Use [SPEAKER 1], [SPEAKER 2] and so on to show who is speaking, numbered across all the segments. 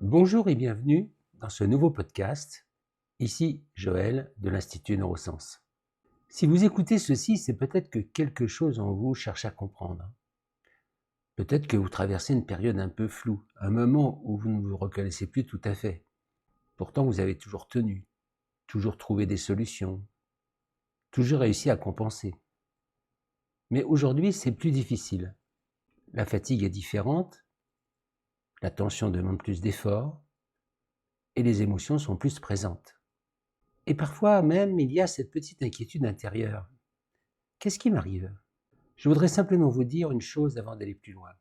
[SPEAKER 1] Bonjour et bienvenue dans ce nouveau podcast. Ici Joël de l'Institut Neurosciences. Si vous écoutez ceci, c'est peut-être que quelque chose en vous cherche à comprendre. Peut-être que vous traversez une période un peu floue, un moment où vous ne vous reconnaissez plus tout à fait. Pourtant, vous avez toujours tenu, toujours trouvé des solutions, toujours réussi à compenser. Mais aujourd'hui, c'est plus difficile. La fatigue est différente, la tension demande plus d'efforts et les émotions sont plus présentes. Et parfois même, il y a cette petite inquiétude intérieure. Qu'est-ce qui m'arrive? Je voudrais simplement vous dire une chose avant d'aller plus loin.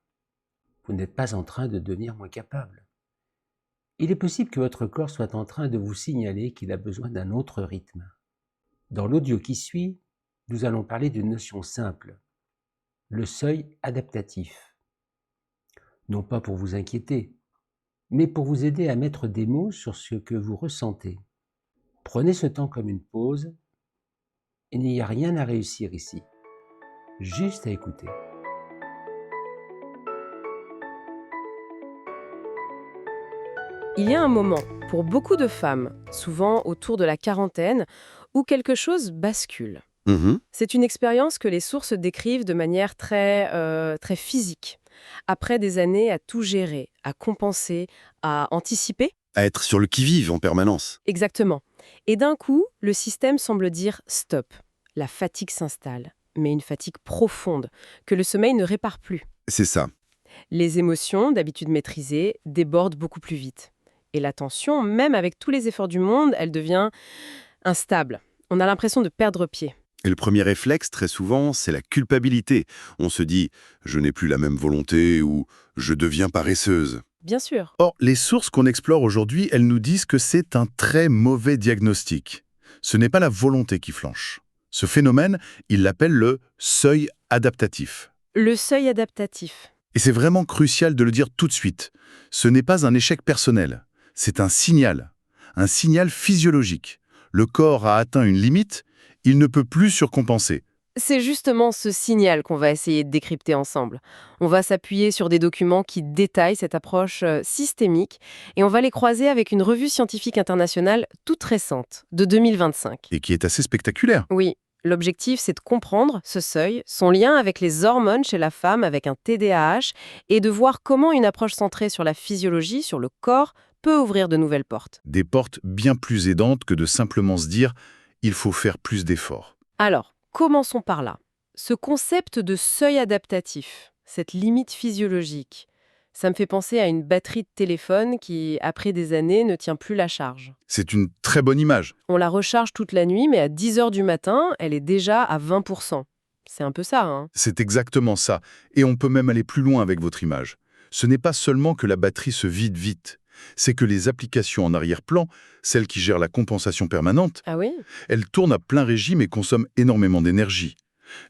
[SPEAKER 1] Vous n'êtes pas en train de devenir moins capable. Il est possible que votre corps soit en train de vous signaler qu'il a besoin d'un autre rythme. Dans l'audio qui suit, nous allons parler d'une notion simple, le seuil adaptatif. Non pas pour vous inquiéter, mais pour vous aider à mettre des mots sur ce que vous ressentez. Prenez ce temps comme une pause. Il n'y a rien à réussir ici, juste à écouter.
[SPEAKER 2] Il y a un moment, pour beaucoup de femmes, souvent autour de la quarantaine, où quelque chose bascule. C'est une expérience que les sources décrivent de manière très physique. Après des années à tout gérer, à compenser, à anticiper.
[SPEAKER 3] À être sur le qui-vive en permanence.
[SPEAKER 2] Exactement. Et d'un coup, le système semble dire stop. La fatigue s'installe, mais une fatigue profonde, que le sommeil ne répare plus.
[SPEAKER 3] C'est ça.
[SPEAKER 2] Les émotions, d'habitude maîtrisées, débordent beaucoup plus vite. Et la tension, même avec tous les efforts du monde, elle devient instable. On a l'impression de perdre pied.
[SPEAKER 3] Et le premier réflexe, très souvent, c'est la culpabilité. On se dit « je n'ai plus la même volonté » ou « je deviens paresseuse ».
[SPEAKER 2] Bien sûr.
[SPEAKER 4] Or, les sources qu'on explore aujourd'hui, elles nous disent que c'est un très mauvais diagnostic. Ce n'est pas la volonté qui flanche. Ce phénomène, ils l'appellent le seuil adaptatif.
[SPEAKER 2] Le seuil adaptatif.
[SPEAKER 4] Et c'est vraiment crucial de le dire tout de suite. Ce n'est pas un échec personnel, c'est un signal physiologique. Le corps a atteint une limite, il ne peut plus surcompenser.
[SPEAKER 2] C'est justement ce signal qu'on va essayer de décrypter ensemble. On va s'appuyer sur des documents qui détaillent cette approche systémique et on va les croiser avec une revue scientifique internationale toute récente, de 2025.
[SPEAKER 4] Et qui est assez spectaculaire.
[SPEAKER 2] Oui, l'objectif c'est de comprendre ce seuil, son lien avec les hormones chez la femme avec un TDAH et de voir comment une approche centrée sur la physiologie, sur le corps, peut ouvrir de nouvelles portes.
[SPEAKER 4] Des portes bien plus aidantes que de simplement se dire « il faut faire plus d'efforts ».
[SPEAKER 2] Alors, commençons par là. Ce concept de seuil adaptatif, cette limite physiologique, ça me fait penser à une batterie de téléphone qui, après des années, ne tient plus la charge.
[SPEAKER 4] C'est une très bonne image.
[SPEAKER 2] On la recharge toute la nuit, mais à 10 heures du matin, elle est déjà à 20%. C'est un peu ça, hein?
[SPEAKER 4] C'est exactement ça. Et on peut même aller plus loin avec votre image. Ce n'est pas seulement que la batterie se vide vite, c'est que les applications en arrière-plan, celles qui gèrent la compensation permanente,
[SPEAKER 2] Ah oui?
[SPEAKER 4] elles tournent à plein régime et consomment énormément d'énergie.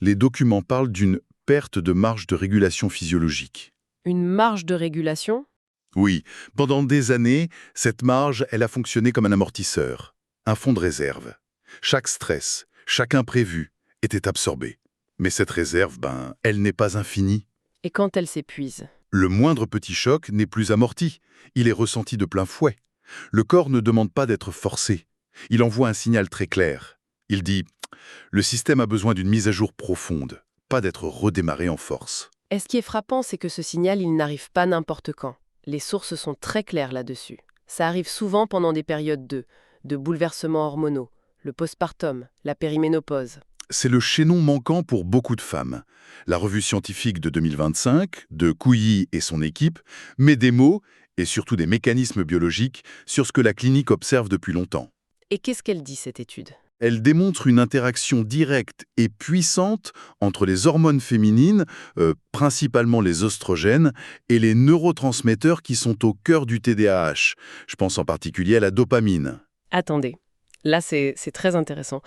[SPEAKER 4] Les documents parlent d'une perte de marge de régulation physiologique.
[SPEAKER 2] Une marge de régulation?
[SPEAKER 4] Oui, pendant des années, cette marge, elle a fonctionné comme un amortisseur, un fonds de réserve. Chaque stress, chaque imprévu était absorbé. Mais cette réserve, elle n'est pas infinie.
[SPEAKER 2] Et quand elle s'épuise?
[SPEAKER 4] Le moindre petit choc n'est plus amorti, il est ressenti de plein fouet. Le corps ne demande pas d'être forcé. Il envoie un signal très clair. Il dit « Le système a besoin d'une mise à jour profonde, pas d'être redémarré en force.
[SPEAKER 2] Et ce qui est frappant, c'est que ce signal, il n'arrive pas n'importe quand. Les sources sont très claires là-dessus. Ça arrive souvent pendant des périodes de bouleversements hormonaux, le postpartum, la périménopause. »
[SPEAKER 4] C'est le chaînon manquant pour beaucoup de femmes. La revue scientifique de 2025, de Couilly et son équipe, met des mots, et surtout des mécanismes biologiques, sur ce que la clinique observe depuis longtemps.
[SPEAKER 2] Et qu'est-ce qu'elle dit, cette étude?
[SPEAKER 4] Elle démontre une interaction directe et puissante entre les hormones féminines, principalement les oestrogènes, et les neurotransmetteurs qui sont au cœur du TDAH. Je pense en particulier à la dopamine.
[SPEAKER 2] Attendez, là c'est très intéressant.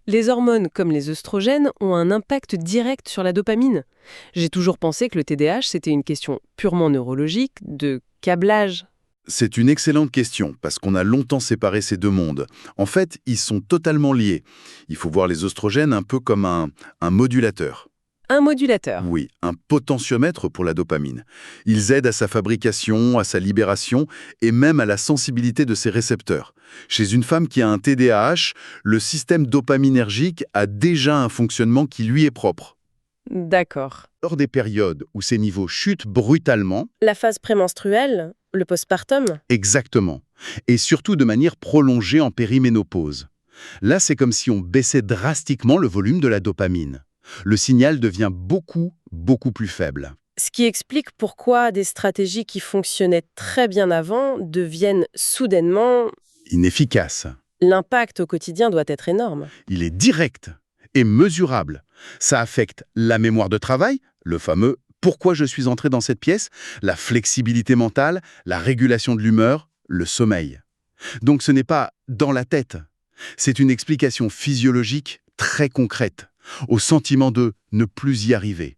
[SPEAKER 2] Les hormones comme les œstrogènes ont un impact direct sur la dopamine. J'ai toujours pensé que le TDAH c'était une question purement neurologique, de câblage.
[SPEAKER 4] C'est une excellente question, parce qu'on a longtemps séparé ces deux mondes. En fait, ils sont totalement liés. Il faut voir les oestrogènes un peu comme un modulateur.
[SPEAKER 2] Un modulateur.
[SPEAKER 4] Oui, un potentiomètre pour la dopamine. Ils aident à sa fabrication, à sa libération et même à la sensibilité de ses récepteurs. Chez une femme qui a un TDAH, le système dopaminergique a déjà un fonctionnement qui lui est propre.
[SPEAKER 2] D'accord.
[SPEAKER 4] Lors des périodes où ces niveaux chutent brutalement,
[SPEAKER 2] La phase prémenstruelle, le postpartum.
[SPEAKER 4] exactement, et surtout de manière prolongée en périménopause. Là, c'est comme si on baissait drastiquement le volume de la dopamine. Le signal devient beaucoup plus faible.
[SPEAKER 2] Ce qui explique pourquoi des stratégies qui fonctionnaient très bien avant deviennent soudainement...
[SPEAKER 4] Inefficace.
[SPEAKER 2] L'impact au quotidien doit être énorme.
[SPEAKER 4] Il est direct et mesurable. Ça affecte la mémoire de travail, le fameux « pourquoi je suis entré dans cette pièce ?», la flexibilité mentale, la régulation de l'humeur, le sommeil. Donc ce n'est pas dans la tête. C'est une explication physiologique très concrète, au sentiment de ne plus y arriver.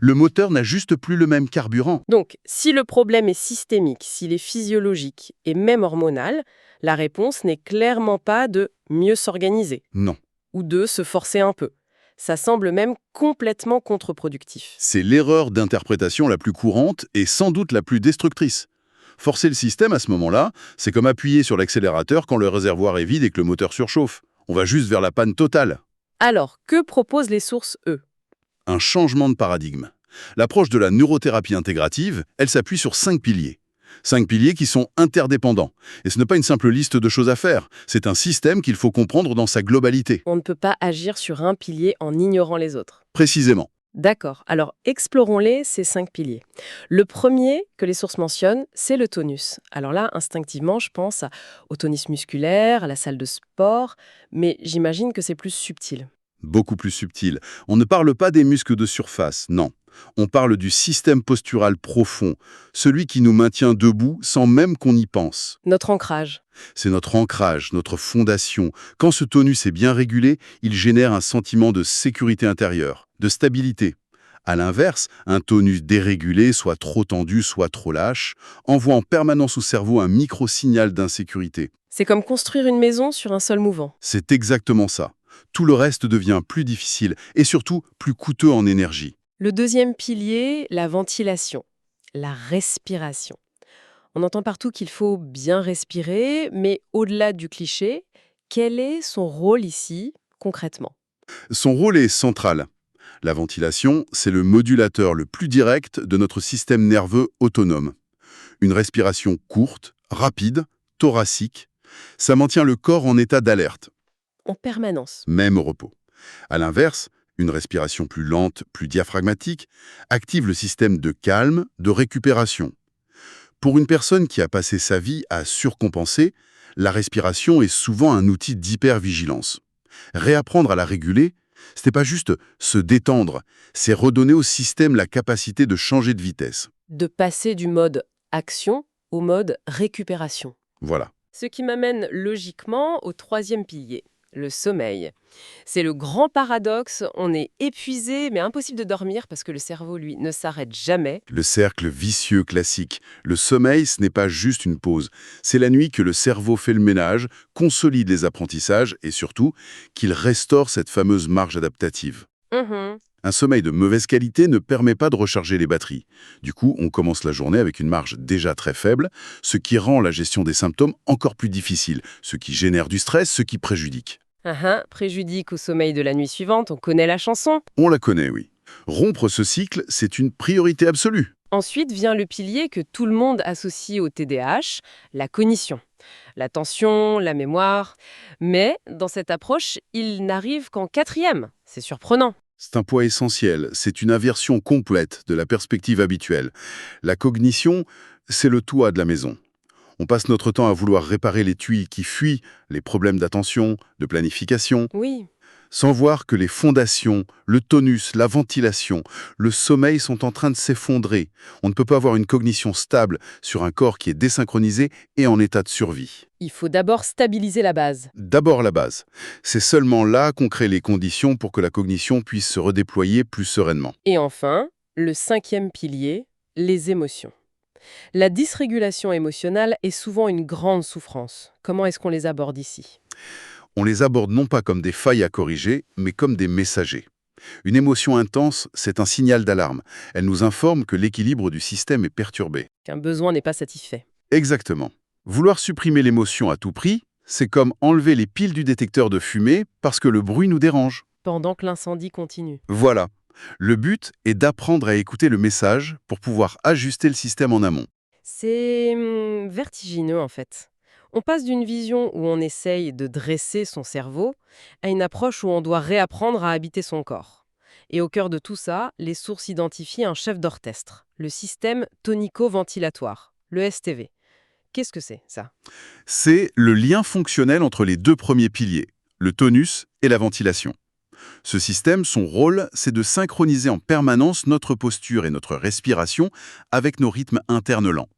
[SPEAKER 4] Le moteur n'a juste plus le même carburant.
[SPEAKER 2] Donc, si le problème est systémique, s'il est physiologique et même hormonal, la réponse n'est clairement pas de mieux s'organiser
[SPEAKER 4] Non,
[SPEAKER 2] ou de se forcer un peu. Ça semble même complètement contre-productif.
[SPEAKER 4] c'est l'erreur d'interprétation la plus courante et sans doute la plus destructrice. Forcer le système à ce moment-là, c'est comme appuyer sur l'accélérateur quand le réservoir est vide et que le moteur surchauffe. On va juste vers la panne totale.
[SPEAKER 2] Alors, que proposent les sources, eux?
[SPEAKER 4] Un changement de paradigme. L'approche de la neurothérapie intégrative, elle s'appuie sur 5 piliers. 5 piliers qui sont interdépendants. Et ce n'est pas une simple liste de choses à faire, c'est un système qu'il faut comprendre dans sa globalité.
[SPEAKER 2] On ne peut pas agir sur un pilier en ignorant les autres.
[SPEAKER 4] Précisément.
[SPEAKER 2] D'accord, alors explorons-les, ces 5 piliers. Le premier que les sources mentionnent, c'est le tonus. Alors là, instinctivement, je pense au tonus musculaire, à la salle de sport, mais j'imagine que c'est plus subtil.
[SPEAKER 4] Beaucoup plus subtil. On ne parle pas des muscles de surface, non. On parle du système postural profond, celui qui nous maintient debout sans même qu'on y pense.
[SPEAKER 2] Notre ancrage.
[SPEAKER 4] C'est notre ancrage, notre fondation. Quand ce tonus est bien régulé, il génère un sentiment de sécurité intérieure, de stabilité. À l'inverse, un tonus dérégulé, soit trop tendu, soit trop lâche, envoie en permanence au cerveau un micro-signal d'insécurité.
[SPEAKER 2] C'est comme construire une maison sur un sol mouvant.
[SPEAKER 4] C'est exactement ça. Tout le reste devient plus difficile et surtout plus coûteux en énergie.
[SPEAKER 2] Le deuxième pilier, la ventilation, la respiration. On entend partout qu'il faut bien respirer, mais au-delà du cliché, quel est son rôle ici, concrètement?
[SPEAKER 4] Son rôle est central. La ventilation, c'est le modulateur le plus direct de notre système nerveux autonome. Une respiration courte, rapide, thoracique, ça maintient le corps en état d'alerte,
[SPEAKER 2] En permanence.
[SPEAKER 4] même au repos. À l'inverse, une respiration plus lente, plus diaphragmatique, active le système de calme, de récupération. Pour une personne qui a passé sa vie à surcompenser, la respiration est souvent un outil d'hypervigilance. Réapprendre à la réguler, ce n'est pas juste se détendre, c'est redonner au système la capacité de changer de vitesse.
[SPEAKER 2] De passer du mode action au mode récupération.
[SPEAKER 4] Voilà.
[SPEAKER 2] Ce qui m'amène logiquement au troisième pilier, le sommeil. C'est le grand paradoxe, on est épuisé mais impossible de dormir parce que le cerveau, lui, ne s'arrête jamais.
[SPEAKER 4] Le cercle vicieux classique. Le sommeil, ce n'est pas juste une pause. C'est la nuit que le cerveau fait le ménage, consolide les apprentissages et surtout, qu'il restaure cette fameuse marge adaptative. Un sommeil de mauvaise qualité ne permet pas de recharger les batteries. Du coup, on commence la journée avec une marge déjà très faible, ce qui rend la gestion des symptômes encore plus difficile, ce qui génère du stress, ce qui préjudique.
[SPEAKER 2] Préjudique au sommeil de la nuit suivante, on connaît la chanson.
[SPEAKER 4] On la connaît, oui. Rompre ce cycle, c'est une priorité absolue.
[SPEAKER 2] Ensuite vient le pilier que tout le monde associe au TDAH, la cognition. L'attention, la mémoire. Mais dans cette approche, il n'arrive qu'en quatrième. C'est surprenant.
[SPEAKER 4] C'est un point essentiel, c'est une inversion complète de la perspective habituelle. La cognition, c'est le toit de la maison. On passe notre temps à vouloir réparer les tuiles qui fuient, les problèmes d'attention, de planification,
[SPEAKER 2] Oui.
[SPEAKER 4] sans voir que les fondations, le tonus, la ventilation, le sommeil sont en train de s'effondrer. On ne peut pas avoir une cognition stable sur un corps qui est désynchronisé et en état de survie.
[SPEAKER 2] Il faut d'abord stabiliser la base.
[SPEAKER 4] D'abord la base. C'est seulement là qu'on crée les conditions pour que la cognition puisse se redéployer plus sereinement.
[SPEAKER 2] Et enfin, le cinquième pilier, les émotions. La dysrégulation émotionnelle est souvent une grande souffrance. Comment est-ce qu'on les aborde ici?
[SPEAKER 4] On les aborde non pas comme des failles à corriger, mais comme des messagers. Une émotion intense, c'est un signal d'alarme. Elle nous informe que l'équilibre du système est perturbé.
[SPEAKER 2] Qu'un besoin n'est pas satisfait.
[SPEAKER 4] Exactement. Vouloir supprimer l'émotion à tout prix, c'est comme enlever les piles du détecteur de fumée parce que le bruit nous dérange.
[SPEAKER 2] Pendant que l'incendie continue.
[SPEAKER 4] Voilà. Le but est d'apprendre à écouter le message pour pouvoir ajuster le système en amont.
[SPEAKER 2] C'est vertigineux en fait. On passe d'une vision où on essaye de dresser son cerveau à une approche où on doit réapprendre à habiter son corps. Et au cœur de tout ça, les sources identifient un chef d'orchestre, le système tonico-ventilatoire, le STV. Qu'est-ce que c'est ça?
[SPEAKER 4] C'est le lien fonctionnel entre les deux premiers piliers, le tonus et la ventilation. Ce système, son rôle, c'est de synchroniser en permanence notre posture et notre respiration avec nos rythmes internes lents.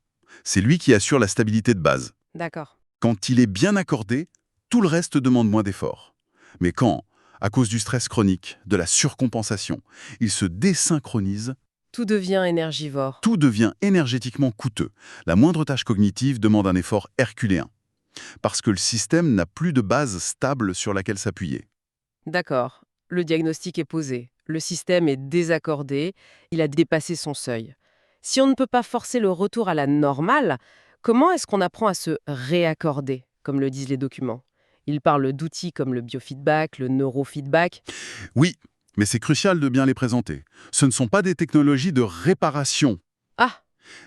[SPEAKER 4] C'est lui qui assure la stabilité de base.
[SPEAKER 2] D'accord.
[SPEAKER 4] Quand il est bien accordé, tout le reste demande moins d'efforts. Mais quand, à cause du stress chronique, de la surcompensation, il se désynchronise,
[SPEAKER 2] Tout devient énergivore.
[SPEAKER 4] tout devient énergétiquement coûteux. La moindre tâche cognitive demande un effort herculéen. Parce que le système n'a plus de base stable sur laquelle s'appuyer.
[SPEAKER 2] D'accord. Le diagnostic est posé. Le système est désaccordé. Il a dépassé son seuil. Si on ne peut pas forcer le retour à la normale, comment est-ce qu'on apprend à se réaccorder, comme le disent les documents? Ils parlent d'outils comme le biofeedback, le neurofeedback.
[SPEAKER 4] Oui, mais c'est crucial de bien les présenter. Ce ne sont pas des technologies de réparation,
[SPEAKER 2] Ah,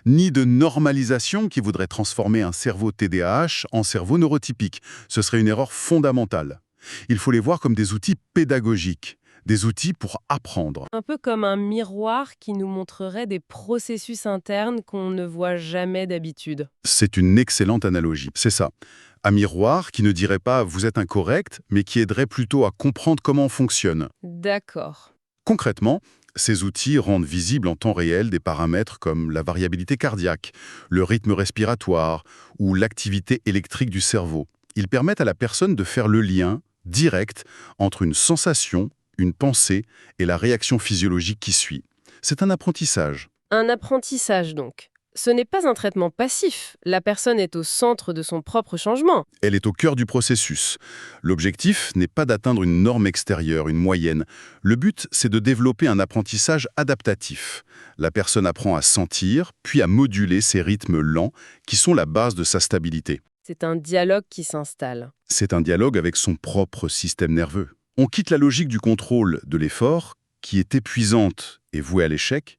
[SPEAKER 4] ni de normalisation qui voudraient transformer un cerveau TDAH en cerveau neurotypique. Ce serait une erreur fondamentale. Il faut les voir comme des outils pédagogiques, des outils pour apprendre.
[SPEAKER 2] un peu comme un miroir qui nous montrerait des processus internes qu'on ne voit jamais d'habitude.
[SPEAKER 4] C'est une excellente analogie, c'est ça. Un miroir qui ne dirait pas « vous êtes incorrect », mais qui aiderait plutôt à comprendre comment on fonctionne.
[SPEAKER 2] D'accord.
[SPEAKER 4] Concrètement, ces outils rendent visibles en temps réel des paramètres comme la variabilité cardiaque, le rythme respiratoire ou l'activité électrique du cerveau. Ils permettent à la personne de faire le lien direct entre une sensation, une pensée et la réaction physiologique qui suit. C'est un apprentissage.
[SPEAKER 2] Un apprentissage donc. Ce n'est pas un traitement passif. La personne est au centre de son propre changement.
[SPEAKER 4] Elle est au cœur du processus. L'objectif n'est pas d'atteindre une norme extérieure, une moyenne. Le but, c'est de développer un apprentissage adaptatif. La personne apprend à sentir, puis à moduler ses rythmes lents, qui sont la base de sa stabilité.
[SPEAKER 2] C'est un dialogue qui s'installe.
[SPEAKER 4] C'est un dialogue avec son propre système nerveux. On quitte la logique du contrôle de l'effort, qui est épuisante et vouée à l'échec,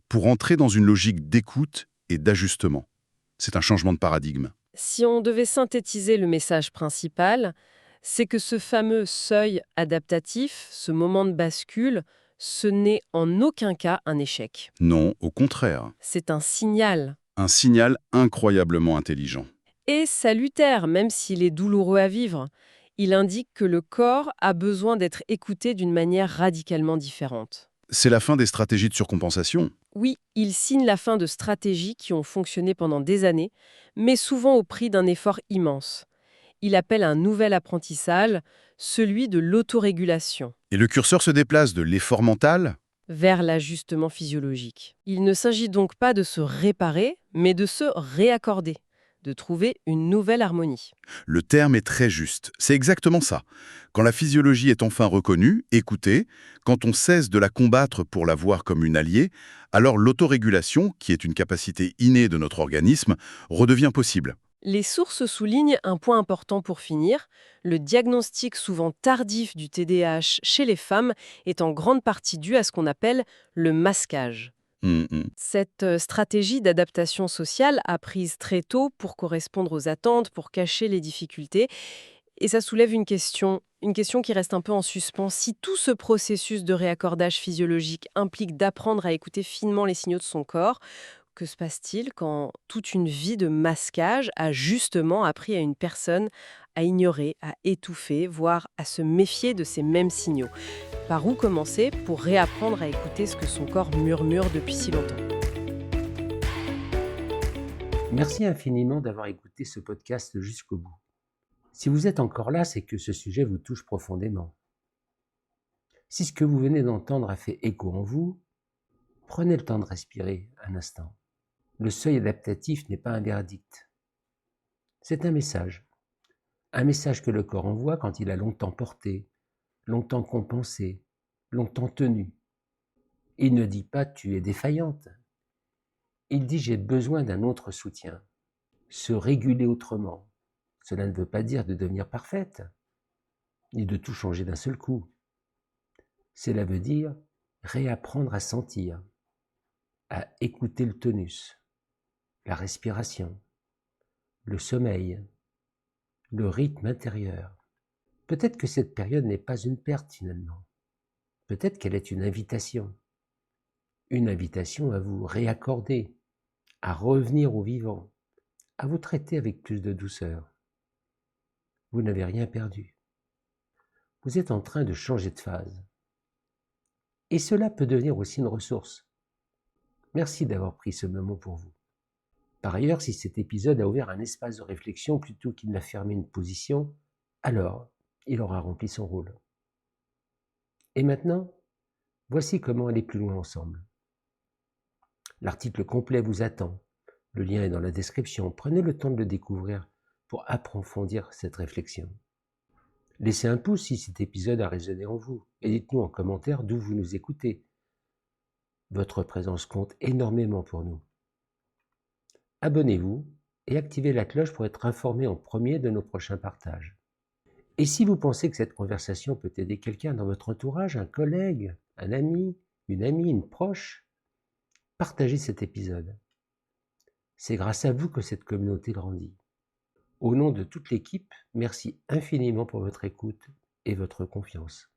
[SPEAKER 4] pour entrer dans une logique d'écoute et d'ajustement. C'est un changement de paradigme.
[SPEAKER 2] Si on devait synthétiser le message principal, c'est que ce fameux seuil adaptatif, ce moment de bascule, ce n'est en aucun cas un échec.
[SPEAKER 4] Non, au contraire.
[SPEAKER 2] C'est un signal.
[SPEAKER 4] Un signal incroyablement intelligent.
[SPEAKER 2] Et salutaire, même s'il est douloureux à vivre. Il indique que le corps a besoin d'être écouté d'une manière radicalement différente.
[SPEAKER 4] C'est la fin des stratégies de surcompensation.
[SPEAKER 2] Oui, il signe la fin de stratégies qui ont fonctionné pendant des années, mais souvent au prix d'un effort immense. Il appelle un nouvel apprentissage, celui de l'autorégulation,
[SPEAKER 4] Et le curseur se déplace de l'effort mental
[SPEAKER 2] vers l'ajustement physiologique. Il ne s'agit donc pas de se réparer, mais de se réaccorder, de trouver une nouvelle harmonie.
[SPEAKER 4] Le terme est très juste. C'est exactement ça. Quand la physiologie est enfin reconnue, écoutée, quand on cesse de la combattre pour la voir comme une alliée, alors l'autorégulation, qui est une capacité innée de notre organisme, redevient possible.
[SPEAKER 2] Les sources soulignent un point important pour finir. Le diagnostic souvent tardif du TDAH chez les femmes est en grande partie dû à ce qu'on appelle le masquage. Cette stratégie d'adaptation sociale apprise très tôt pour correspondre aux attentes, pour cacher les difficultés. Et ça soulève une question qui reste un peu en suspens. Si tout ce processus de réaccordage physiologique implique d'apprendre à écouter finement les signaux de son corps, que se passe-t-il quand toute une vie de masquage a justement appris à une personne à ignorer, à étouffer, voire à se méfier de ces mêmes signaux? Par où commencer pour réapprendre à écouter ce que son corps murmure depuis si longtemps?
[SPEAKER 1] Merci infiniment d'avoir écouté ce podcast jusqu'au bout. Si vous êtes encore là, c'est que ce sujet vous touche profondément. Si ce que vous venez d'entendre a fait écho en vous, prenez le temps de respirer un instant. Le seuil adaptatif n'est pas un verdict. C'est un message. Un message que le corps envoie quand il a longtemps porté, longtemps compensé, longtemps tenue. Il ne dit pas « tu es défaillante ». Il dit « j'ai besoin d'un autre soutien ». Se réguler autrement, cela ne veut pas dire de devenir parfaite, ni de tout changer d'un seul coup. Cela veut dire réapprendre à sentir, à écouter le tonus, la respiration, le sommeil, le rythme intérieur. Peut-être que cette période n'est pas une perte finalement. Peut-être qu'elle est une invitation à vous réaccorder, à revenir au vivant, à vous traiter avec plus de douceur. Vous n'avez rien perdu. Vous êtes en train de changer de phase. Et cela peut devenir aussi une ressource. Merci d'avoir pris ce moment pour vous. Par ailleurs, si cet épisode a ouvert un espace de réflexion plutôt qu'il n'a fermé une position, alors il aura rempli son rôle. Et maintenant, voici comment aller plus loin ensemble. L'article complet vous attend. Le lien est dans la description. Prenez le temps de le découvrir pour approfondir cette réflexion. Laissez un pouce si cet épisode a résonné en vous et dites-nous en commentaire d'où vous nous écoutez. Votre présence compte énormément pour nous. Abonnez-vous et activez la cloche pour être informé en premier de nos prochains partages. Et si vous pensez que cette conversation peut aider quelqu'un dans votre entourage, un collègue, un ami, une proche, partagez cet épisode. C'est grâce à vous que cette communauté grandit. Au nom de toute l'équipe, merci infiniment pour votre écoute et votre confiance.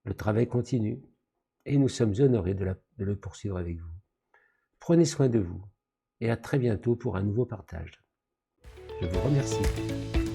[SPEAKER 1] Le travail continue et nous sommes honorés de le poursuivre avec vous. Prenez soin de vous et à très bientôt pour un nouveau partage. Je vous remercie.